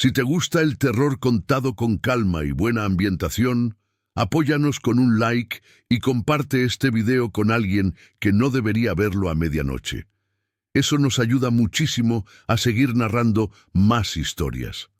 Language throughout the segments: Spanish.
Si te gusta el terror contado con calma y buena ambientación, apóyanos con un like y comparte este video con alguien que no debería verlo a medianoche. Eso nos ayuda muchísimo a seguir narrando más historias.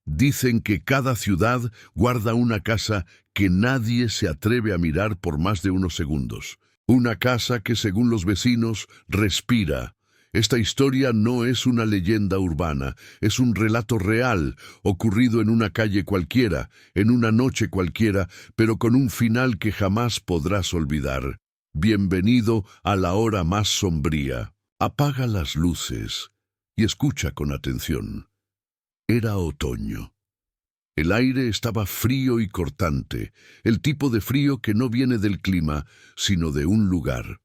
Dicen que cada ciudad guarda una casa que nadie se atreve a mirar por más de unos segundos. Una casa que, según los vecinos, respira. Esta historia no es una leyenda urbana, es un relato real, ocurrido en una calle cualquiera, en una noche cualquiera, pero con un final que jamás podrás olvidar. Bienvenido a la hora más sombría. Apaga las luces y escucha con atención. Era otoño. El aire estaba frío y cortante, el tipo de frío que no viene del clima, sino de un lugar.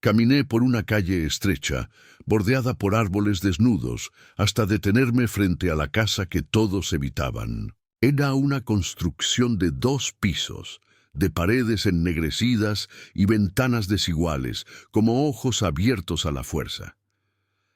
Caminé por una calle estrecha, bordeada por árboles desnudos, hasta detenerme frente a la casa que todos evitaban. Era una construcción de 2 pisos, de paredes ennegrecidas y ventanas desiguales, como ojos abiertos a la fuerza.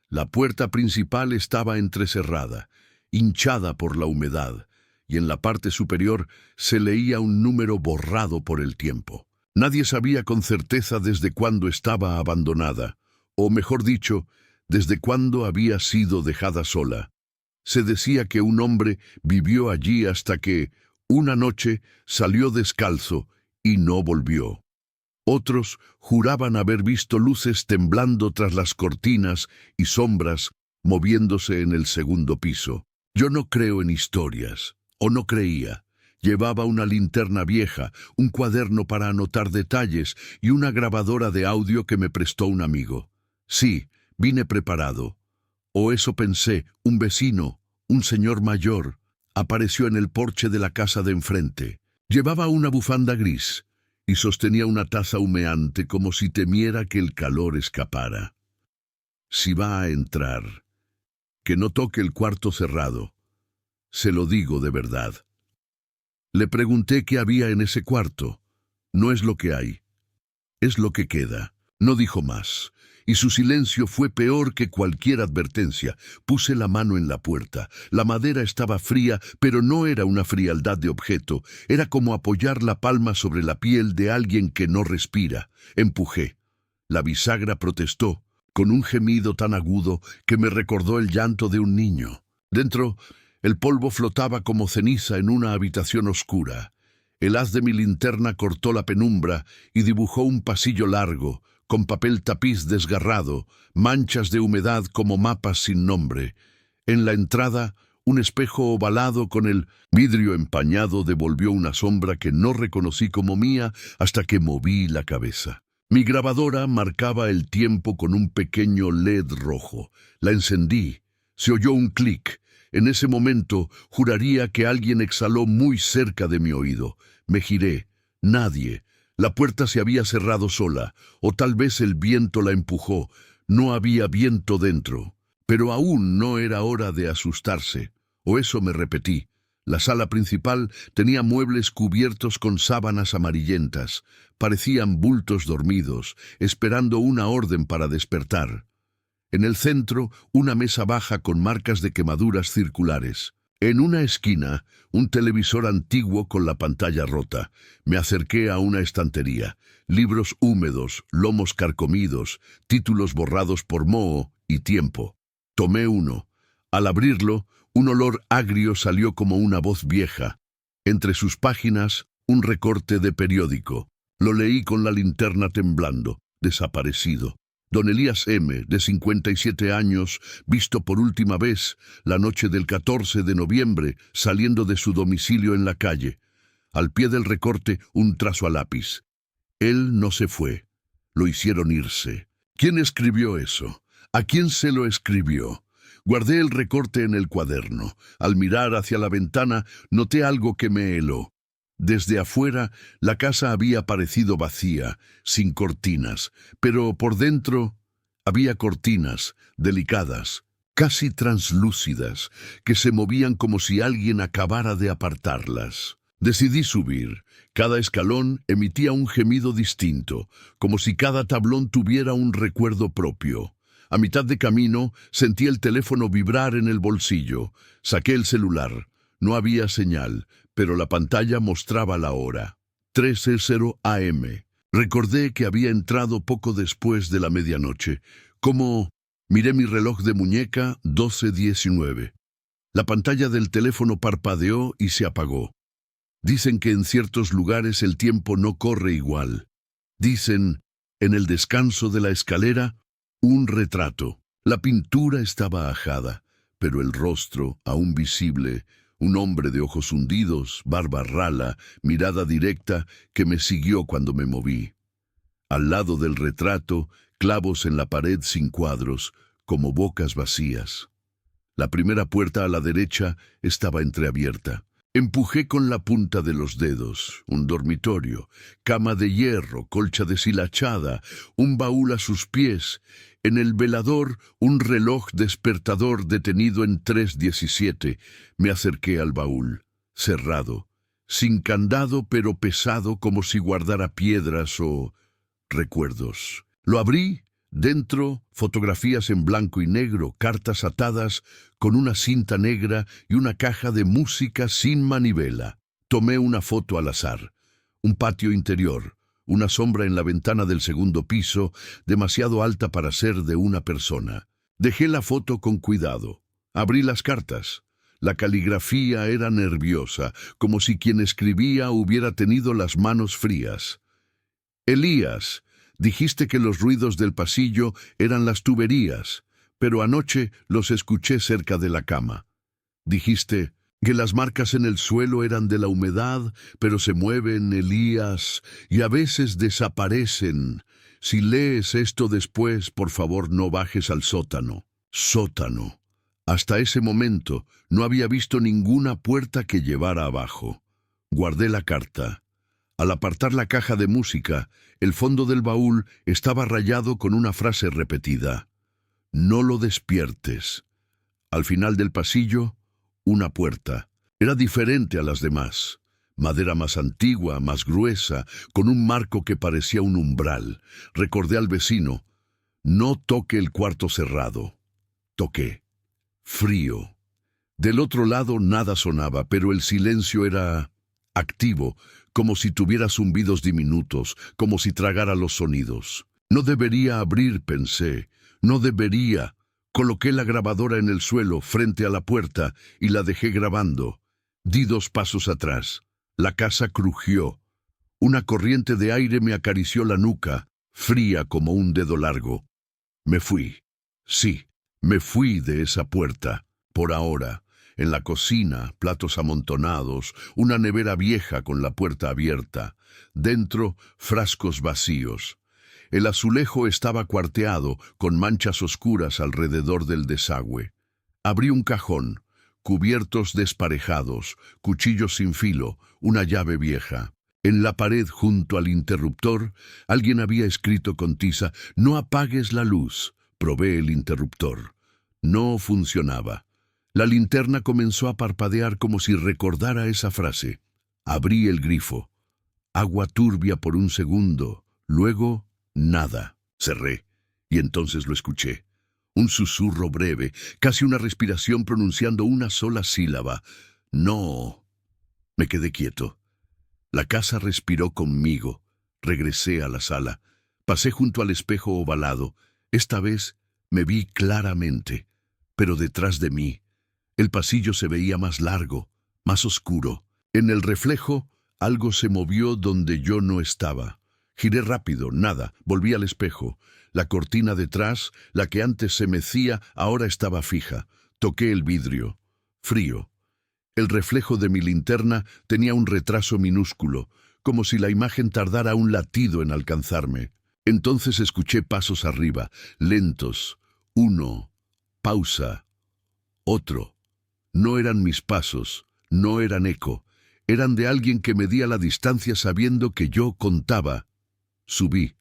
La puerta principal estaba entrecerrada, hinchada por la humedad, y en la parte superior se leía un número borrado por el tiempo. Nadie sabía con certeza desde cuándo estaba abandonada, o mejor dicho, desde cuándo había sido dejada sola. Se decía que un hombre vivió allí hasta que, una noche, salió descalzo y no volvió. Otros juraban haber visto luces temblando tras las cortinas y sombras moviéndose en el segundo piso. Yo no creo en historias, o no creía. Llevaba una linterna vieja, un cuaderno para anotar detalles y una grabadora de audio que me prestó un amigo. Sí, vine preparado. O eso pensé. Un vecino, un señor mayor, apareció en el porche de la casa de enfrente. Llevaba una bufanda gris y sostenía una taza humeante como si temiera que el calor escapara. Si va a entrar, que no toque el cuarto cerrado. Se lo digo de verdad. Le pregunté qué había en ese cuarto. No es lo que hay, es lo que queda. No dijo más, y su silencio fue peor que cualquier advertencia. Puse la mano en la puerta. La madera estaba fría, pero no era una frialdad de objeto. Era como apoyar la palma sobre la piel de alguien que no respira. Empujé. La bisagra protestó, con un gemido tan agudo que me recordó el llanto de un niño. Dentro, el polvo flotaba como ceniza en una habitación oscura. El haz de mi linterna cortó la penumbra y dibujó un pasillo largo, con papel tapiz desgarrado, manchas de humedad como mapas sin nombre. En la entrada, un espejo ovalado con el vidrio empañado devolvió una sombra que no reconocí como mía hasta que moví la cabeza. Mi grabadora marcaba el tiempo con un pequeño LED rojo. La encendí. Se oyó un clic. En ese momento, juraría que alguien exhaló muy cerca de mi oído. Me giré. Nadie. La puerta se había cerrado sola, o tal vez el viento la empujó. No había viento dentro. Pero aún no era hora de asustarse, o eso me repetí. La sala principal tenía muebles cubiertos con sábanas amarillentas. Parecían bultos dormidos, esperando una orden para despertar. En el centro, una mesa baja con marcas de quemaduras circulares. En una esquina, un televisor antiguo con la pantalla rota. Me acerqué a una estantería. Libros húmedos, lomos carcomidos, títulos borrados por moho y tiempo. Tomé uno. Al abrirlo, un olor agrio salió como una voz vieja. Entre sus páginas, un recorte de periódico. Lo leí con la linterna temblando. Desaparecido. Don Elías M., de 57 años, visto por última vez la noche del 14 de noviembre, saliendo de su domicilio en la calle. Al pie del recorte, un trazo a lápiz. Él no se fue. Lo hicieron irse. ¿Quién escribió eso? ¿A quién se lo escribió? Guardé el recorte en el cuaderno. Al mirar hacia la ventana, noté algo que me heló. Desde afuera, la casa había parecido vacía, sin cortinas, pero por dentro había cortinas, delicadas, casi translúcidas, que se movían como si alguien acabara de apartarlas. Decidí subir. Cada escalón emitía un gemido distinto, como si cada tablón tuviera un recuerdo propio. A mitad de camino, sentí el teléfono vibrar en el bolsillo. Saqué el celular. No había señal, pero la pantalla mostraba la hora. 13:00 AM. Recordé que había entrado poco después de la medianoche. Miré mi reloj de muñeca, 12:19. La pantalla del teléfono parpadeó y se apagó. Dicen que en ciertos lugares el tiempo no corre igual. Dicen, en el descanso de la escalera, un retrato. La pintura estaba ajada, pero el rostro, aún visible, un hombre de ojos hundidos, barba rala, mirada directa, que me siguió cuando me moví. Al lado del retrato, clavos en la pared sin cuadros, como bocas vacías. La primera puerta a la derecha estaba entreabierta. Empujé con la punta de los dedos. Un dormitorio, cama de hierro, colcha deshilachada, un baúl a sus pies. En el velador, un reloj despertador detenido en 3:17. Me acerqué al baúl, cerrado, sin candado pero pesado como si guardara piedras o recuerdos. Lo abrí. Dentro, fotografías en blanco y negro, cartas atadas con una cinta negra y una caja de música sin manivela. Tomé una foto al azar. Un patio interior, una sombra en la ventana del segundo piso, demasiado alta para ser de una persona. Dejé la foto con cuidado. Abrí las cartas. La caligrafía era nerviosa, como si quien escribía hubiera tenido las manos frías. Elías, dijiste que los ruidos del pasillo eran las tuberías, pero anoche los escuché cerca de la cama. Dijiste que las marcas en el suelo eran de la humedad, pero se mueven, Elías, y a veces desaparecen. Si lees esto después, por favor no bajes al sótano. Sótano. Hasta ese momento no había visto ninguna puerta que llevara abajo. Guardé la carta. Al apartar la caja de música, el fondo del baúl estaba rayado con una frase repetida. No lo despiertes. Al final del pasillo, una puerta. Era diferente a las demás. Madera más antigua, más gruesa, con un marco que parecía un umbral. Recordé al vecino. No toque el cuarto cerrado. Toqué. Frío. Del otro lado nada sonaba, pero el silencio era activo, como si tuviera zumbidos diminutos, como si tragara los sonidos. No debería abrir, pensé. No debería. Coloqué la grabadora en el suelo, frente a la puerta, y la dejé grabando. Di 2 pasos atrás. La casa crujió. Una corriente de aire me acarició la nuca, fría como un dedo largo. Me fui. Sí, me fui de esa puerta, por ahora. En la cocina, platos amontonados, una nevera vieja con la puerta abierta. Dentro, frascos vacíos. El azulejo estaba cuarteado, con manchas oscuras alrededor del desagüe. Abrí un cajón, cubiertos desparejados, cuchillos sin filo, una llave vieja. En la pared junto al interruptor, alguien había escrito con tiza: «No apagues la luz». Probé el interruptor. No funcionaba. La linterna comenzó a parpadear como si recordara esa frase. Abrí el grifo. Agua turbia por un segundo. Luego, nada. Cerré. Y entonces lo escuché. Un susurro breve, casi una respiración pronunciando una sola sílaba. No. Me quedé quieto. La casa respiró conmigo. Regresé a la sala. Pasé junto al espejo ovalado. Esta vez me vi claramente. Pero detrás de mí, el pasillo se veía más largo, más oscuro. En el reflejo, algo se movió donde yo no estaba. Giré rápido, nada. Volví al espejo. La cortina detrás, la que antes se mecía, ahora estaba fija. Toqué el vidrio. Frío. El reflejo de mi linterna tenía un retraso minúsculo, como si la imagen tardara un latido en alcanzarme. Entonces escuché pasos arriba, lentos. 1. Pausa. Otro. No eran mis pasos, no eran eco. Eran de alguien que medía la distancia sabiendo que yo contaba. Subí.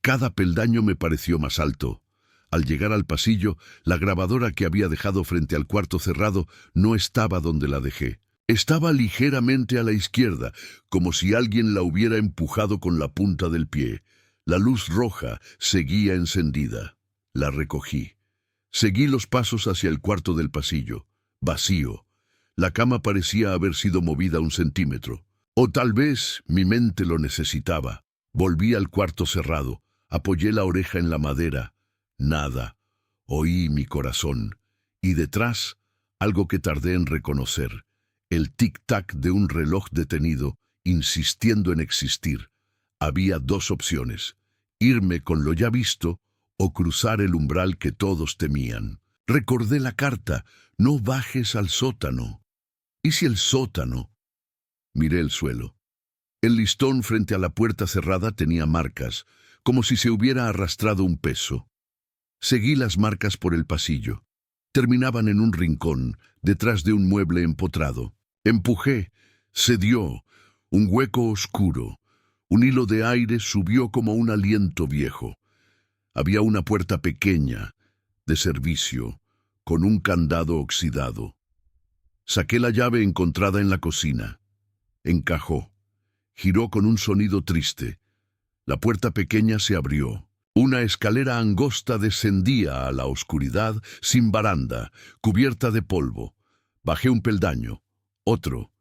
Cada peldaño me pareció más alto. Al llegar al pasillo, la grabadora que había dejado frente al cuarto cerrado no estaba donde la dejé. Estaba ligeramente a la izquierda, como si alguien la hubiera empujado con la punta del pie. La luz roja seguía encendida. La recogí. Seguí los pasos hacia el cuarto del pasillo. Vacío. La cama parecía haber sido movida 1 centímetro. O tal vez mi mente lo necesitaba. Volví al cuarto cerrado. Apoyé la oreja en la madera. Nada. Oí mi corazón. Y detrás, algo que tardé en reconocer. El tic-tac de un reloj detenido, insistiendo en existir. Había 2 opciones. Irme con lo ya visto o cruzar el umbral que todos temían. Recordé la carta. No bajes al sótano. ¿Y si el sótano? Miré el suelo. El listón frente a la puerta cerrada tenía marcas, como si se hubiera arrastrado un peso. Seguí las marcas por el pasillo. Terminaban en un rincón, detrás de un mueble empotrado. Empujé. Cedió. Un hueco oscuro. Un hilo de aire subió como un aliento viejo. Había una puerta pequeña, de servicio, con un candado oxidado. Saqué la llave encontrada en la cocina. Encajó. Giró con un sonido triste. La puerta pequeña se abrió. Una escalera angosta descendía a la oscuridad, sin baranda, cubierta de polvo. Bajé un peldaño. Otro.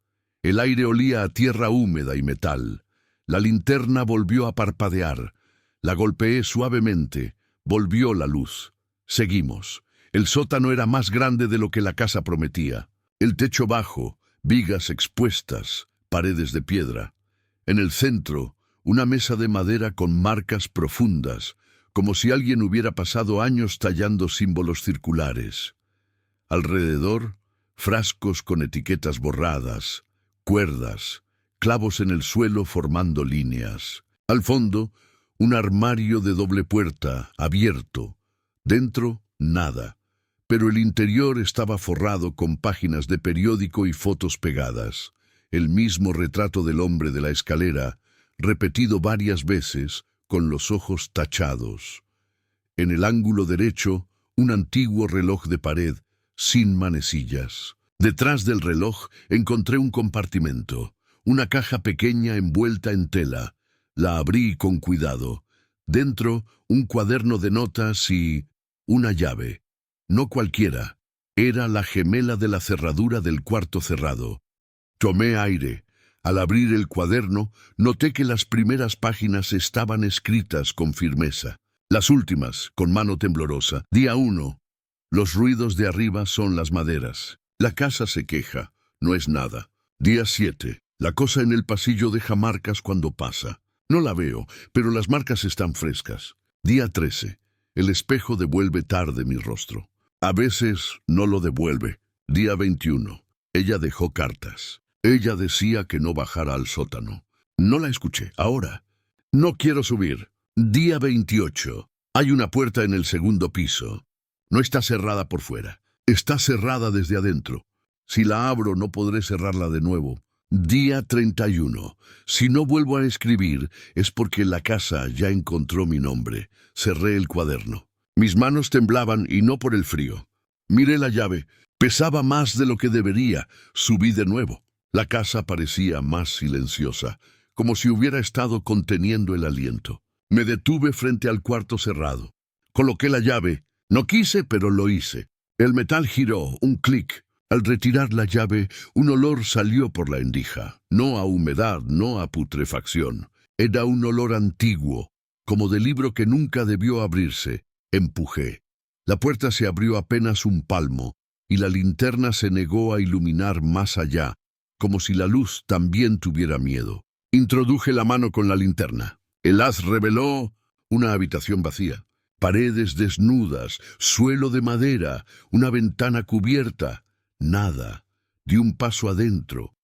El aire olía a tierra húmeda y metal. La linterna volvió a parpadear. La golpeé suavemente. Volvió la luz. Seguimos. El sótano era más grande de lo que la casa prometía. El techo bajo, vigas expuestas, paredes de piedra. En el centro, una mesa de madera con marcas profundas, como si alguien hubiera pasado años tallando símbolos circulares. Alrededor, frascos con etiquetas borradas, cuerdas, clavos en el suelo formando líneas. Al fondo, un armario de doble puerta, abierto. Dentro, nada. Pero el interior estaba forrado con páginas de periódico y fotos pegadas. El mismo retrato del hombre de la escalera, repetido varias veces, con los ojos tachados. En el ángulo derecho, un antiguo reloj de pared, sin manecillas. Detrás del reloj encontré un compartimento, una caja pequeña envuelta en tela. La abrí con cuidado. Dentro, un cuaderno de notas y una llave. No cualquiera. Era la gemela de la cerradura del cuarto cerrado. Tomé aire. Al abrir el cuaderno, noté que las primeras páginas estaban escritas con firmeza. Las últimas, con mano temblorosa. Día 1. Los ruidos de arriba son las maderas. La casa se queja. No es nada. Día 7. La cosa en el pasillo deja marcas cuando pasa. No la veo, pero las marcas están frescas. Día 13. El espejo devuelve tarde mi rostro. A veces no lo devuelve. Día 21. Ella dejó cartas. Ella decía que no bajara al sótano. No la escuché. Ahora. No quiero subir. Día 28. Hay una puerta en el segundo piso. No está cerrada por fuera. Está cerrada desde adentro. Si la abro, no podré cerrarla de nuevo. Día 31. Si no vuelvo a escribir, es porque la casa ya encontró mi nombre. Cerré el cuaderno. Mis manos temblaban y no por el frío. Miré la llave. Pesaba más de lo que debería. Subí de nuevo. La casa parecía más silenciosa, como si hubiera estado conteniendo el aliento. Me detuve frente al cuarto cerrado. Coloqué la llave. No quise, pero lo hice. El metal giró, un clic. Al retirar la llave, un olor salió por la endija. No a humedad, no a putrefacción. Era un olor antiguo, como de libro que nunca debió abrirse. Empujé. La puerta se abrió apenas un palmo, y la linterna se negó a iluminar más allá, como si la luz también tuviera miedo. Introduje la mano con la linterna. El haz reveló una habitación vacía. Paredes desnudas, suelo de madera, una ventana cubierta. Nada. Di un paso adentro.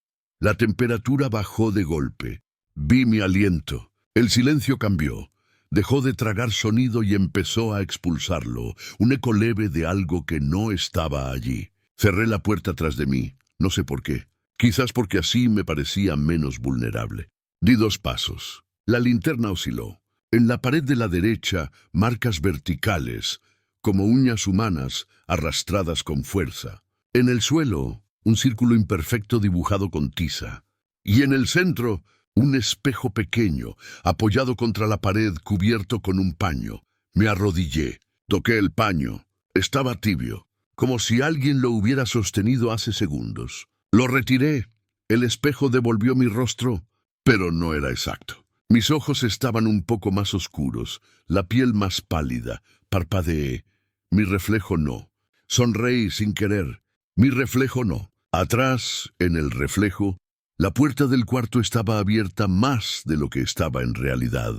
La temperatura bajó de golpe. Vi mi aliento. El silencio cambió. Dejó de tragar sonido y empezó a expulsarlo, un eco leve de algo que no estaba allí. Cerré la puerta tras de mí. No sé por qué. Quizás porque así me parecía menos vulnerable. Di 2 pasos. La linterna osciló. En la pared de la derecha, marcas verticales, como uñas humanas arrastradas con fuerza. En el suelo, un círculo imperfecto dibujado con tiza. Y en el centro, un espejo pequeño, apoyado contra la pared cubierto con un paño. Me arrodillé. Toqué el paño. Estaba tibio, como si alguien lo hubiera sostenido hace segundos. Lo retiré. El espejo devolvió mi rostro, pero no era exacto. Mis ojos estaban un poco más oscuros, la piel más pálida. Parpadeé. Mi reflejo no. Sonreí sin querer. Mi reflejo no. Atrás, en el reflejo, la puerta del cuarto estaba abierta más de lo que estaba en realidad.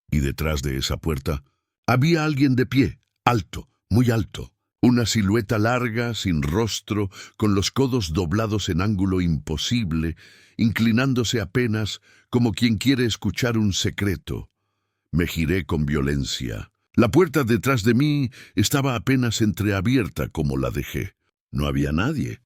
Y detrás de esa puerta había alguien de pie, alto, muy alto. Una silueta larga, sin rostro, con los codos doblados en ángulo imposible, inclinándose apenas como quien quiere escuchar un secreto. Me giré con violencia. La puerta detrás de mí estaba apenas entreabierta como la dejé. No había nadie.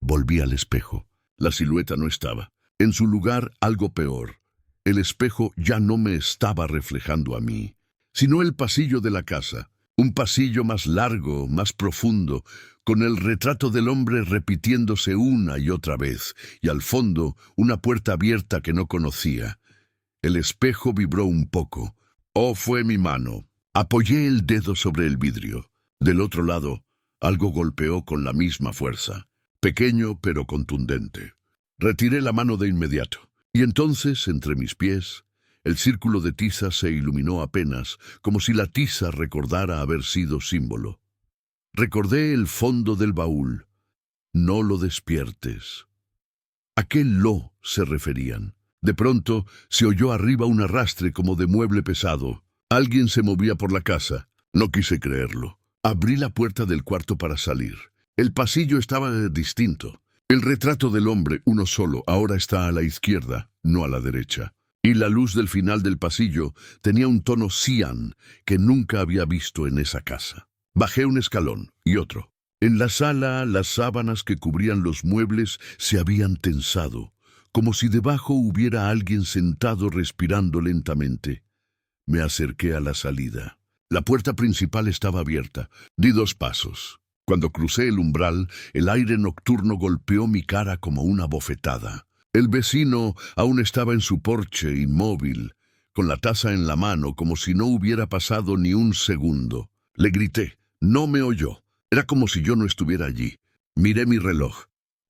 Volví al espejo. La silueta no estaba. En su lugar, algo peor. El espejo ya no me estaba reflejando a mí, sino el pasillo de la casa. Un pasillo más largo, más profundo, con el retrato del hombre repitiéndose una y otra vez, y al fondo una puerta abierta que no conocía. El espejo vibró un poco. Oh, fue mi mano. Apoyé el dedo sobre el vidrio. Del otro lado, algo golpeó con la misma fuerza, pequeño pero contundente. Retiré la mano de inmediato, y entonces, entre mis pies, el círculo de tiza se iluminó apenas, como si la tiza recordara haber sido símbolo. Recordé el fondo del baúl. No lo despiertes. ¿A qué lo se referían? De pronto se oyó arriba un arrastre como de mueble pesado. Alguien se movía por la casa. No quise creerlo. Abrí la puerta del cuarto para salir. El pasillo estaba distinto. El retrato del hombre, uno solo, ahora está a la izquierda, no a la derecha. Y la luz del final del pasillo tenía un tono cian que nunca había visto en esa casa. Bajé un escalón y otro. En la sala, las sábanas que cubrían los muebles se habían tensado, como si debajo hubiera alguien sentado respirando lentamente. Me acerqué a la salida. La puerta principal estaba abierta. Di 2 pasos. Cuando crucé el umbral, el aire nocturno golpeó mi cara como una bofetada. El vecino aún estaba en su porche, inmóvil, con la taza en la mano, como si no hubiera pasado ni un segundo. Le grité. No me oyó. Era como si yo no estuviera allí. Miré mi reloj.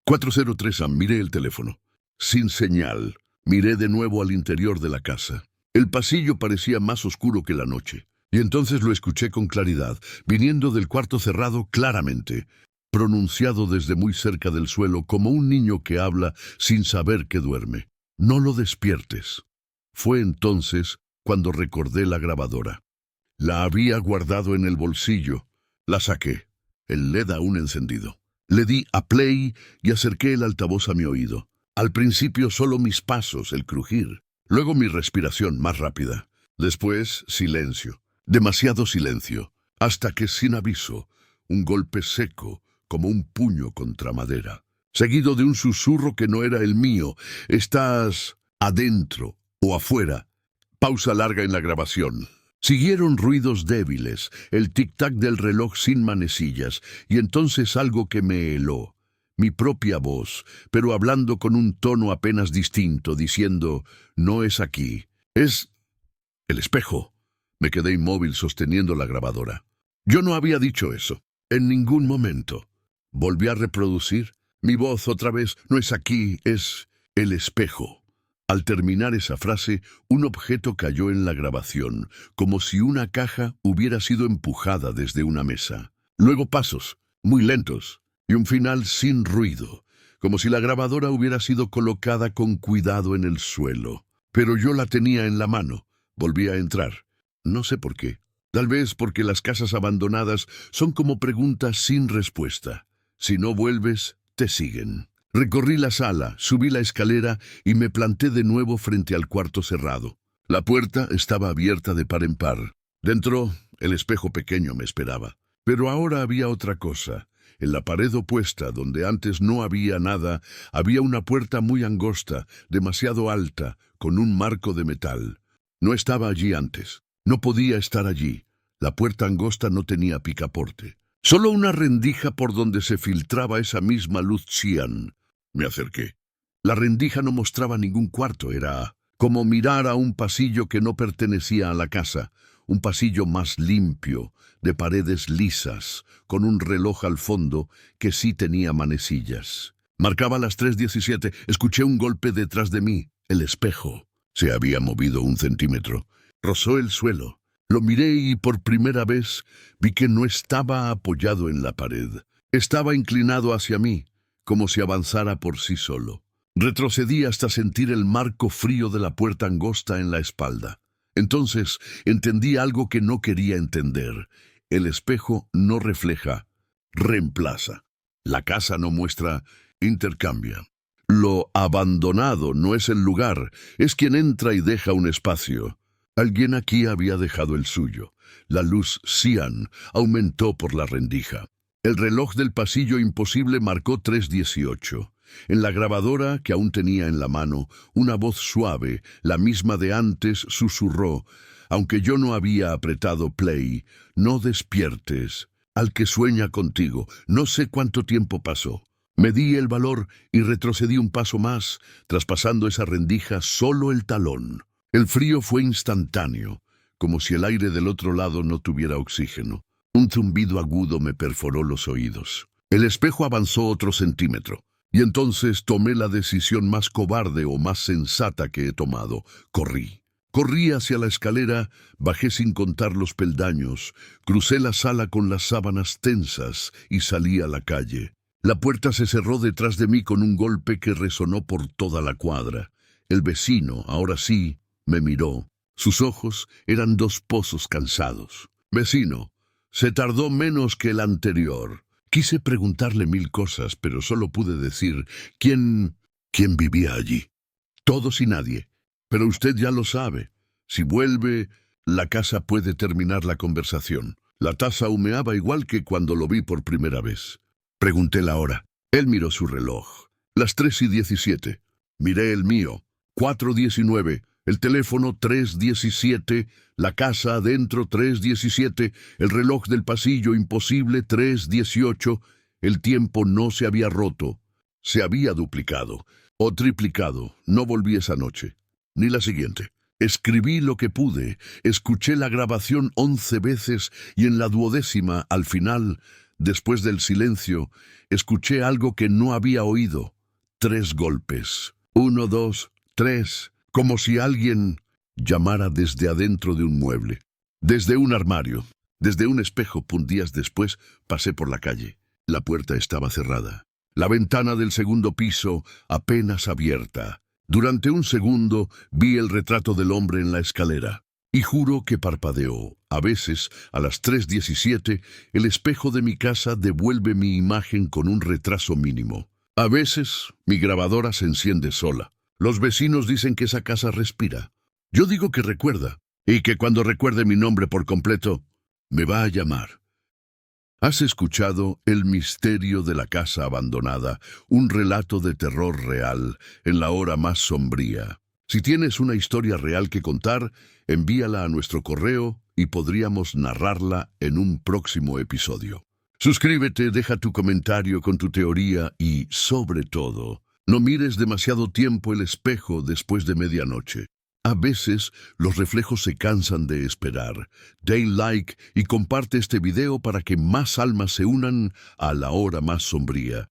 4:03 am. Miré el teléfono. Sin señal. Miré de nuevo al interior de la casa. El pasillo parecía más oscuro que la noche. Y entonces lo escuché con claridad, viniendo del cuarto cerrado claramente, pronunciado desde muy cerca del suelo como un niño que habla sin saber que duerme. No lo despiertes. Fue entonces cuando recordé la grabadora. La había guardado en el bolsillo. La saqué, el LED aún encendido. Le di a play y acerqué el altavoz a mi oído. Al principio solo mis pasos, el crujir. Luego mi respiración más rápida. Después silencio. Demasiado silencio, hasta que sin aviso, un golpe seco, como un puño contra madera, seguido de un susurro que no era el mío. ¿Estás adentro o afuera? Pausa larga en la grabación. Siguieron ruidos débiles, el tic-tac del reloj sin manecillas, y entonces algo que me heló. Mi propia voz, pero hablando con un tono apenas distinto, diciendo, no es aquí, es el espejo. Me quedé inmóvil sosteniendo la grabadora. Yo no había dicho eso, en ningún momento. Volví a reproducir. Mi voz otra vez, no es aquí, es el espejo. Al terminar esa frase, un objeto cayó en la grabación, como si una caja hubiera sido empujada desde una mesa. Luego pasos, muy lentos, y un final sin ruido, como si la grabadora hubiera sido colocada con cuidado en el suelo. Pero yo la tenía en la mano. Volví a entrar. No sé por qué. Tal vez porque las casas abandonadas son como preguntas sin respuesta. Si no vuelves, te siguen. Recorrí la sala, subí la escalera y me planté de nuevo frente al cuarto cerrado. La puerta estaba abierta de par en par. Dentro, el espejo pequeño me esperaba. Pero ahora había otra cosa. En la pared opuesta, donde antes no había nada, había una puerta muy angosta, demasiado alta, con un marco de metal. No estaba allí antes. No podía estar allí. La puerta angosta no tenía picaporte. Solo una rendija por donde se filtraba esa misma luz cian. Me acerqué. La rendija no mostraba ningún cuarto. Era como mirar a un pasillo que no pertenecía a la casa. un pasillo más limpio, de paredes lisas, con un reloj al fondo que sí tenía manecillas. Marcaba las 3:17, escuché un golpe detrás de mí. El espejo se había movido 1 centímetro. Rozó el suelo. Lo miré y por primera vez vi que no estaba apoyado en la pared. Estaba inclinado hacia mí, como si avanzara por sí solo. Retrocedí hasta sentir el marco frío de la puerta angosta en la espalda. Entonces entendí algo que no quería entender. El espejo no refleja, reemplaza. La casa no muestra, intercambia. Lo abandonado no es el lugar, es quien entra y deja un espacio. Alguien aquí había dejado el suyo. La luz cian aumentó por la rendija. El reloj del pasillo imposible marcó 3:18. En la grabadora que aún tenía en la mano, una voz suave, la misma de antes, susurró: aunque yo no había apretado play, no despiertes. Al que sueña contigo, no sé cuánto tiempo pasó. Me di el valor y retrocedí un paso más, traspasando esa rendija solo el talón. El frío fue instantáneo, como si el aire del otro lado no tuviera oxígeno. Un zumbido agudo me perforó los oídos. El espejo avanzó otro centímetro, y entonces tomé la decisión más cobarde o más sensata que he tomado. Corrí. Corrí hacia la escalera, bajé sin contar los peldaños, crucé la sala con las sábanas tensas y salí a la calle. La puerta se cerró detrás de mí con un golpe que resonó por toda la cuadra. El vecino, ahora sí, me miró. Sus ojos eran 2 pozos cansados. Vecino, se tardó menos que el anterior. Quise preguntarle 1000 cosas, pero solo pude decir, ¿quién vivía allí? Todos y nadie. Pero usted ya lo sabe. Si vuelve, la casa puede terminar la conversación. La taza humeaba igual que cuando lo vi por primera vez. Pregunté la hora. Él miró su reloj. Las 3:17. Miré el mío. 4:19. El teléfono 3:17. La casa adentro 3:17. El reloj del pasillo imposible 3:18. El tiempo no se había roto. Se había duplicado. O triplicado. No volví esa noche. Ni la siguiente. Escribí lo que pude. Escuché la grabación 11 veces y en la 12ª, al final, después del silencio, escuché algo que no había oído. 3 golpes. 1, 2, 3. Como si alguien llamara desde adentro de un mueble. Desde un armario. Desde un espejo. Días después pasé por la calle. La puerta estaba cerrada. La ventana del segundo piso apenas abierta. Durante un segundo vi el retrato del hombre en la escalera. Y juro que parpadeó. A veces, a las 3:17, el espejo de mi casa devuelve mi imagen con un retraso mínimo. A veces, mi grabadora se enciende sola. Los vecinos dicen que esa casa respira. Yo digo que recuerda, y que cuando recuerde mi nombre por completo, me va a llamar. ¿Has escuchado El misterio de la casa abandonada? Un relato de terror real, en la hora más sombría. Si tienes una historia real que contar, envíala a nuestro correo y podríamos narrarla en un próximo episodio. Suscríbete, deja tu comentario con tu teoría y, sobre todo, no mires demasiado tiempo el espejo después de medianoche. A veces, los reflejos se cansan de esperar. Den like y comparte este video para que más almas se unan a la hora más sombría.